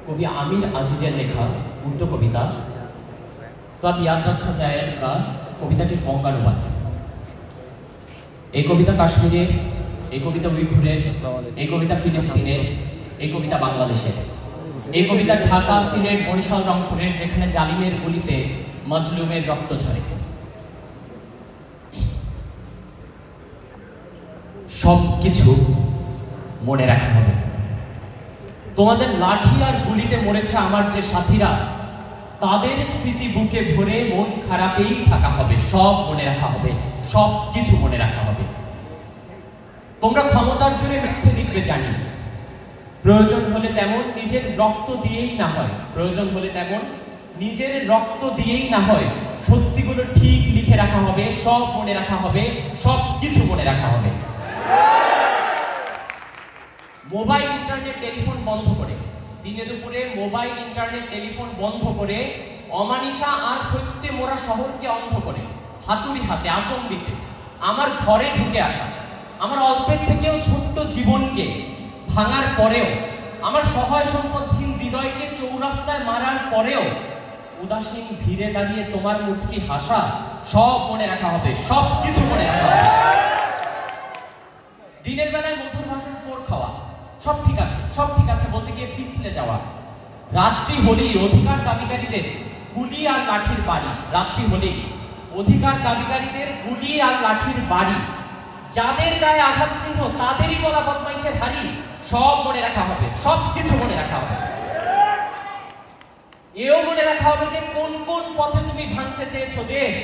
কবি আমির আজিজের লেখা উর্দু কবিতা সব ইয়াদ রাখা জায়েগা কবিতাটির বঙ্গানুবাদ। এই কবিতা কাশ্মীরের, এই কবিতা উইঘুরের, এই কবিতা ফিলিস্তিনের, এই কবিতা বাংলাদেশের, এই কবিতা ঢাকা, সিলেট, বরিশাল, রংপুরের, যেখানে জালিমের গুলিতে মজলুমের রক্ত ঝরে। সব কিছু মনে রাখা হবে। তোমাদের লাঠি আর গুলিতে মরেছে আমার যে সাথীরা, তাদের স্মৃতি বুকে ভরে মন খারাপেই থাকা হবে। সব মনে রাখা হবে, সব কিছু মনে রাখা হবে। তোমরা ক্ষমতার জোরে মিথ্যে লিখবে জানি, প্রয়োজন হলে তেমন নিজের রক্ত দিয়েই না হয়, প্রয়োজন হলে তেমন নিজের রক্ত দিয়েই না হয় সত্যিগুলো ঠিক লিখে রাখা হবে। সব মনে রাখা হবে, সব কিছু মনে রাখা হবে। মোবাইল, ইন্টারনেট, টেলিফোন বন্ধ করে, দিনে দুপুরে মোবাইল, ইন্টারনেট, টেলিফোন বন্ধ করে, অমানিসা আর সত্যে মোরা শহরকে অন্ধ করে, হাতুড়ি হাতে আচম্বিতে আমার ঘরে ঢুকে আসা, আমার অল্পের থেকেও ছোট্ট জীবনকে ভাঙার পরেও, আমার সহায় সম্পদহীন হৃদয়কে চৌরাস্তায় মারার পরেও উদাসীন ভিড়ে দাঁড়িয়ে তোমার মুচকি হাসা, সব মনে রাখা হবে, সব কিছু মনে রাখা হবে। দিনের বেলায় মধুর ভাষণ পোর খাওয়া, সব ঠিক আছে, সব ঠিক আছে বলতে গিয়ে পিছলে যাওয়া। রাত্রি হলেই অধিকার দাবিকারীদের গুলি আর লাঠির বাড়ি, রাত্রি হলেই অধিকার দাবিকারীদের গুলি আর লাঠির বাড়ি, যাদের গায়ে আঘাত চিহ্ন তাদেরই বলা বদমাইশের হারি, সব মনে রাখা হবে, সব কিছু মনে রাখা হবে। এও মনে রাখা হবে যে কোন কোন পথে তুমি ভাঙতে চেয়েছো দেশ,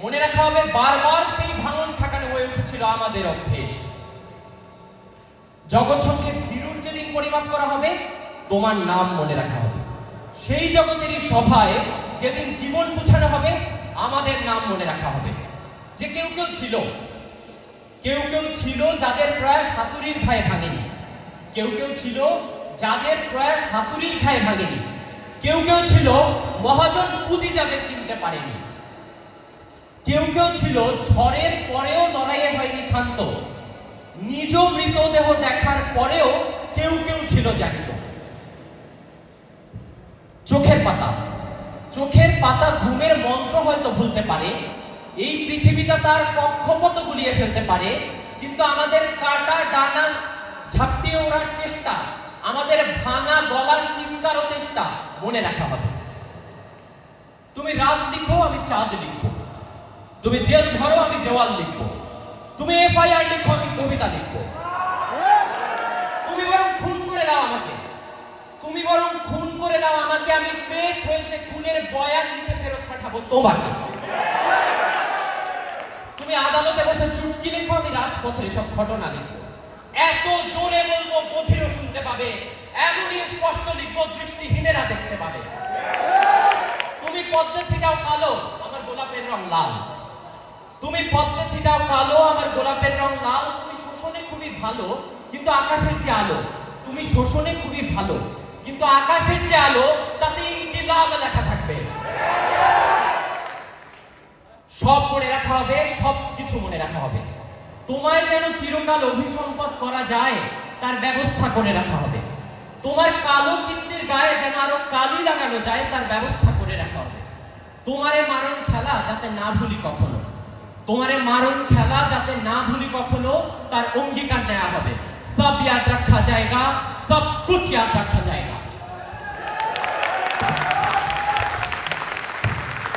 মনে রাখা হবে বারবার সেই ভাঙন ঠেকানো হয়ে উঠেছিল আমাদের অভ্যেস। জগৎ সঙ্গে ভীরুর যেদিন পরিমাপ করা হবে, তোমার নাম মনে রাখা হবে। সেই জগতেরই সভায় যেদিন জীবন বুঝানো হবে, আমাদের নাম মনে রাখা হবে। যে কেউ কেউ ছিল যাদের প্রয়াস হাতুড়ির ঘায়ে ভাঙেনি, কেউ কেউ ছিল যাদের প্রয়াস হাতুড়ির ঘায়ে ভাঙেনি, কেউ কেউ ছিল মহাজন পুঁজি যাদের কিনতে পারেনি, কেউ কেউ ছিল ঝড়ের পরেও লড়াইয়ে হয়নি ক্ষান্ত, নিজ মৃতদেহ দেখার পরেও কেউ কেউ ছিল জানিত। চোখের পাতা ঘুমের মন্ত্র হয়তো ভুলতে পারে, এই পৃথিবীটা তার কক্ষপথ গুলিয়ে ফেলতে পারে, কিন্তু আমাদের কাটা ডানা ঝাপটিয়ে ওড়ার চেষ্টা, আমাদের ভাঙা গলার চিৎকার ও চেষ্টা মনে রাখা হবে। তুমি রাত লিখো, আমি চাঁদ লিখবো। তুমি জেল ধরো, আমি দেওয়াল লিখবো। তুমি এফআইআর লিখো, আমি কবিতা লিখবো। তুমি বরং খুন করে দাও আমাকে, তুমি বরং খুন করে দাও আমাকে, আমি পেট হয়ে সে খুনের বয়ান লিখে ফেরত পাঠাবো তোমাকে। তুমি আদালতে বসে চুটকি লিখো, আমি রাজপথের সব ঘটনা লিখবো। এত জোরে বলবো বধিরও শুনতে পাবে, এমনই স্পষ্ট লিখবো দৃষ্টিহীনেরা দেখতে পাবে। তুমি পদ্মে ছিটাও কালো, আমার গোলাপের রং লাল। তুমি পদ্মে ছিটাও কালো, আমার গোলাপের রং লাল। তুমি শোষণে খুবই ভালো, কিন্তু আকাশের যে আলো, তুমি শোষণে খুবই ভালো, কিন্তু আকাশের যে আলো তাতে ইনকিলাব লেখা থাকবে। সব মনে রাখা হবে, সব কিছু মনে রাখা হবে। তোমায় যেন চিরকাল অভিসম্পদ করা যায় তার ব্যবস্থা করে রাখা হবে। তোমার কালো কীর্তির গায়ে যেন আরো কালি লাগানো যায় তার ব্যবস্থা করে রাখা হবে। তোমারে মারণ খেলা যাতে না ভুলি কখনো, তোমারে মারণ খেলা যাতে না ভুলি কখনো, তার অঙ্গীকার নেওয়া হবে। সব ইয়াদ রাখা জায়গা, সব কুছ ইয়াদ রাখা জায়গা।